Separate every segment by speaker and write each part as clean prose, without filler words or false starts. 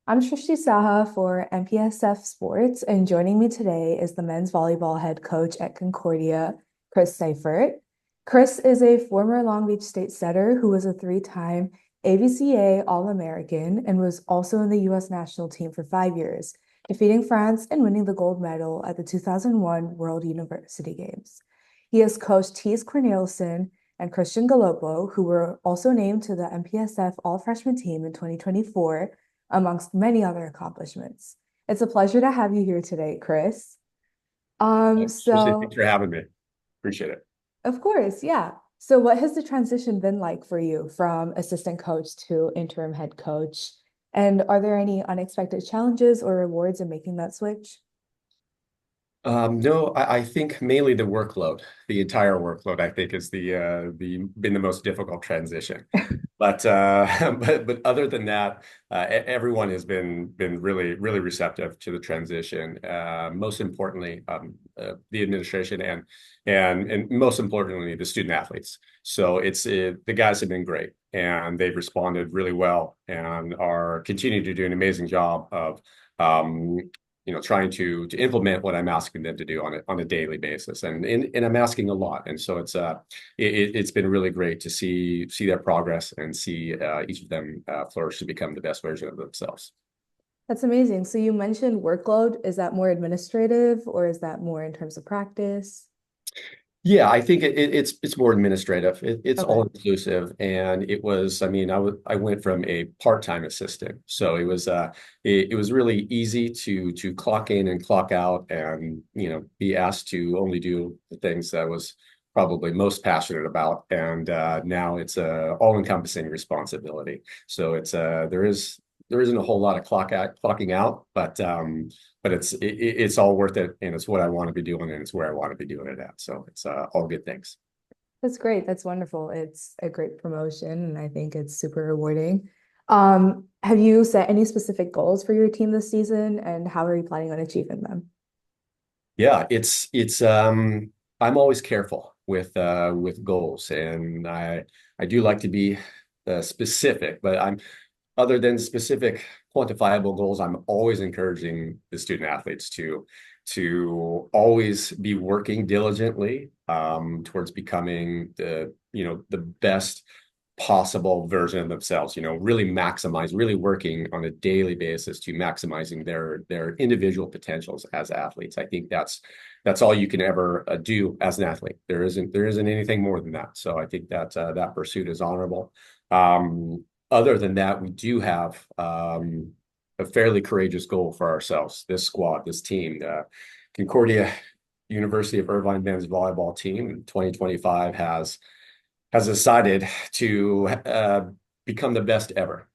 Speaker 1: I'm Shrishti Saha for MPSF Sports, and joining me today is the men's volleyball head coach at Concordia, Chris Seiffert. Chris is a former Long Beach State setter who was a three-time AVCA All-American and was also in the U.S. national team for 5 years, defeating France and winning the gold medal at the 2001 World University Games. He has coached Tees Cornelison and Christian Galopo, who were also named to the MPSF All-Freshman team in 2024 amongst many other accomplishments. It's a pleasure to have you here today, Chris. Um,
Speaker 2: Shrishti, thanks
Speaker 1: so
Speaker 2: for having me. Appreciate it.
Speaker 1: of course, yeah. So what has the transition been like for you from assistant coach to interim head coach? And are there any unexpected challenges or rewards in making that switch?
Speaker 2: No, I think mainly the workload, the entire workload, I think is the been the most difficult transition. But but other than that, everyone has been really receptive to the transition. Most importantly, the administration and most importantly, the student athletes. So the guys have been great and they've responded really well and are continuing to do an amazing job of um, trying to implement what I'm asking them to do on a daily basis, and I'm asking a lot, and so it's been really great to see their progress and see each of them flourish to become the best version of themselves.
Speaker 1: That's amazing. So you mentioned workload. Is that more administrative or is that more in terms of practice?
Speaker 2: Yeah, I think it's more administrative. It's all
Speaker 1: Okay.
Speaker 2: inclusive, and it was. I mean, I went from a part-time assistant, so it was really easy to clock in and clock out, and be asked to only do the things that I was probably most passionate about, and now it's a all-encompassing responsibility. So there isn't a whole lot of clocking out, but it's all worth it, and it's what I want to be doing, and it's where I want to be doing it at. So it's all good things.
Speaker 1: That's great. That's wonderful. It's a great promotion, and I think it's super rewarding. Have you set any specific goals for your team this season, and how are you planning on achieving them?
Speaker 2: Yeah, it's I'm always careful with goals, and I do like to be specific, but I'm other than specific quantifiable goals, I'm always encouraging the student athletes to always be working diligently towards becoming the best possible version of themselves. Really working on a daily basis to maximizing their individual potentials as athletes. I think that's all you can ever do as an athlete. There isn't anything more than that. So I think that that pursuit is honorable. Other than that, we do have a fairly courageous goal for ourselves. This squad, this team, the Concordia University of Irvine men's volleyball team in 2025 has decided to become the best ever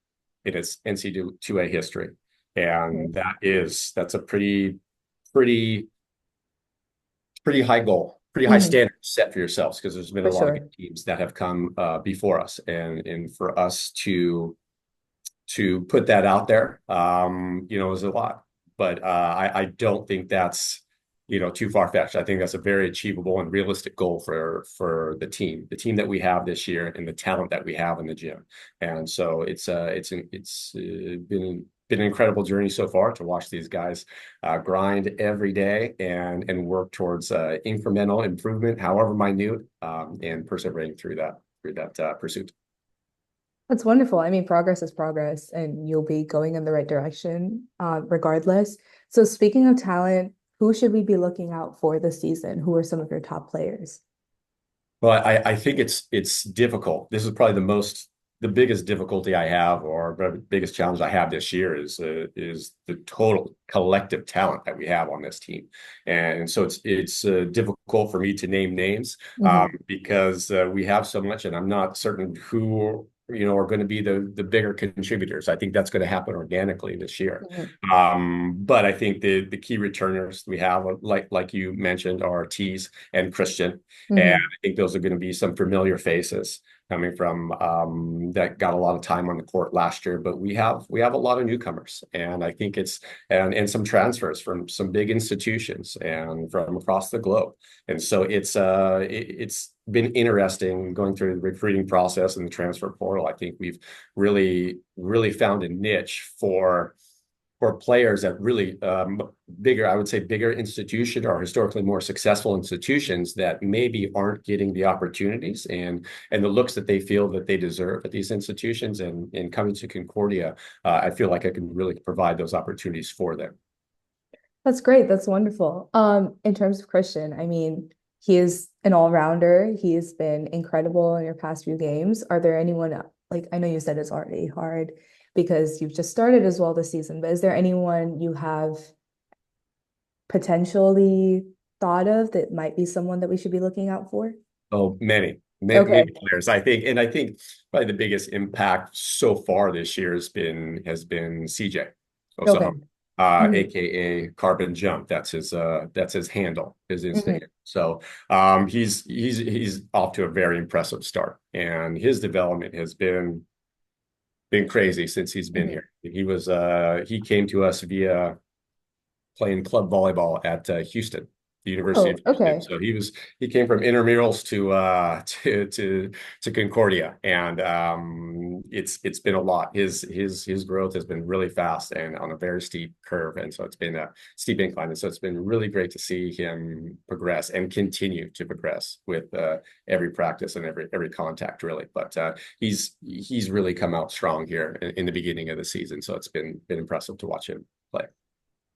Speaker 2: in its NCAA history, and
Speaker 1: Nice.
Speaker 2: that's a pretty pretty high goal, pretty high
Speaker 1: Hmm.
Speaker 2: standard set for yourselves, because there's been
Speaker 1: For
Speaker 2: a lot of
Speaker 1: sure.
Speaker 2: good teams that have come before us, and for us to put that out there, is a lot. But I don't think that's too far fetched. I think that's a very achievable and realistic goal for the team that we have this year, and the talent that we have in the gym. And so it's been an incredible journey so far to watch these guys grind every day and work towards incremental improvement, however minute, and persevering through that pursuit.
Speaker 1: That's wonderful. I mean, progress is progress, and you'll be going in the right direction, regardless. So, speaking of talent, who should we be looking out for this season? Who are some of your top players?
Speaker 2: Well, I think it's difficult. This is probably the biggest difficulty I have, or the biggest challenge I have this year is the total collective talent that we have on this team, and so it's difficult for me to name names
Speaker 1: Hmm.
Speaker 2: because we have so much, and I'm not certain who are going to be the bigger contributors. I think that's going to happen organically this year.
Speaker 1: Hmm.
Speaker 2: But I think the key returners we have, like you mentioned, are Tees and Christian. And
Speaker 1: Hmm.
Speaker 2: I think those are going to be some familiar faces coming from that got a lot of time on the court last year. But we have a lot of newcomers, and I think and some transfers from some big institutions and from across the globe. And so it's been interesting going through the recruiting process and the transfer portal. I think we've really found a niche for for players at really bigger, I would say bigger institution or historically more successful institutions that maybe aren't getting the opportunities and the looks that they feel that they deserve at these institutions. And coming to Concordia, I feel like I can really provide those opportunities for them.
Speaker 1: That's great. That's wonderful. In terms of Christian, I mean, he is an all-rounder. He's been incredible in your past few games. Are there anyone, like, I know you said it's already hard because you've just started as well this season, but is there anyone you have potentially thought of that might be someone that we should be looking out for?
Speaker 2: Oh, many
Speaker 1: Okay.
Speaker 2: players. I think probably the biggest impact so far this year has been CJ
Speaker 1: Okay.
Speaker 2: Osaho,
Speaker 1: Mhm.
Speaker 2: aka Carbon Jump. That's his handle, his
Speaker 1: Mhm.
Speaker 2: Instagram. So he's off to a very impressive start, and his development has been crazy since he's been
Speaker 1: Mhm.
Speaker 2: here. He came to us via playing club volleyball at Houston, the University of
Speaker 1: Oh,
Speaker 2: Houston.
Speaker 1: okay.
Speaker 2: So he came from intramurals to Concordia, and it's been a lot. His growth has been really fast and on a very steep curve, and so it's been a steep incline. And so it's been really great to see him progress and continue to progress with every practice and every contact, really. But he's really come out strong here in the beginning of the season. So it's been impressive to watch him play.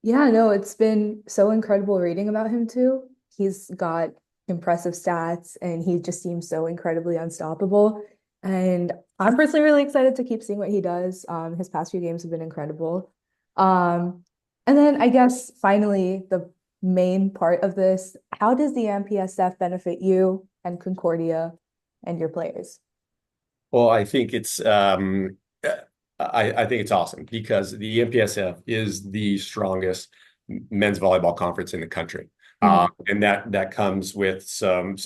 Speaker 1: Yeah, no, it's been so incredible reading about him too. He's got impressive stats and he just seems so incredibly unstoppable. And I'm personally really excited to keep seeing what he does. His past few games have been incredible. Um, and then I guess finally the main part of this, how does the MPSF benefit you and Concordia and your players?
Speaker 2: Well, I think it's awesome because the MPSF is the strongest men's volleyball conference in the country.
Speaker 1: Mhm.
Speaker 2: And that comes with some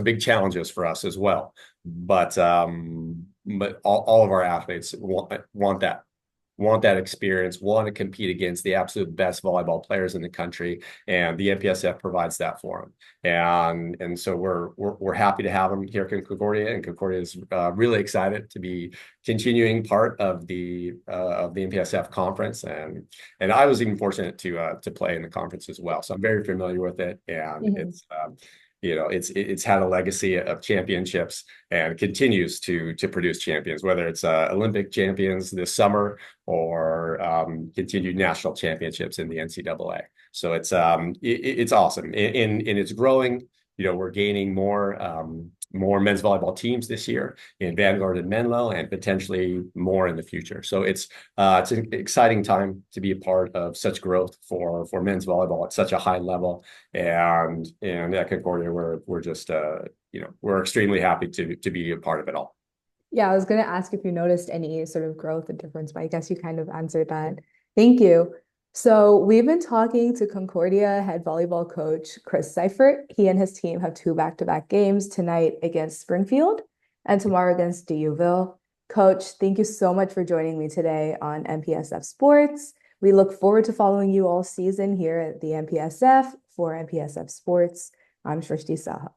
Speaker 2: big challenges for us as well. But all of our athletes want that experience, want to compete against the absolute best volleyball players in the country, and the MPSF provides that for them. And so we're happy to have them here in Concordia, and Concordia is really excited to be continuing part of the MPSF conference, and I was even fortunate to play in the conference as well, so I'm very familiar with it, and
Speaker 1: Mhm.
Speaker 2: it's. It's had a legacy of championships and continues to produce champions, whether it's Olympic champions this summer or continued national championships in the NCAA. So it's awesome, and it's growing. We're gaining more men's volleyball teams this year in Vanguard and Menlo, and potentially more in the future. So it's an exciting time to be a part of such growth for men's volleyball at such a high level, and at Concordia, we're just we're extremely happy to be a part of it all.
Speaker 1: Yeah, I was going to ask if you noticed any sort of growth and difference, but I guess you kind of answered that. Thank you. So we've been talking to Concordia head volleyball coach Chris Seiffert. He and his team have two back-to-back games tonight against Springfield and tomorrow against DUville. Coach, thank you so much for joining me today on MPSF Sports. We look forward to following you all season here at the MPSF for MPSF Sports. I'm Shrishti Saha.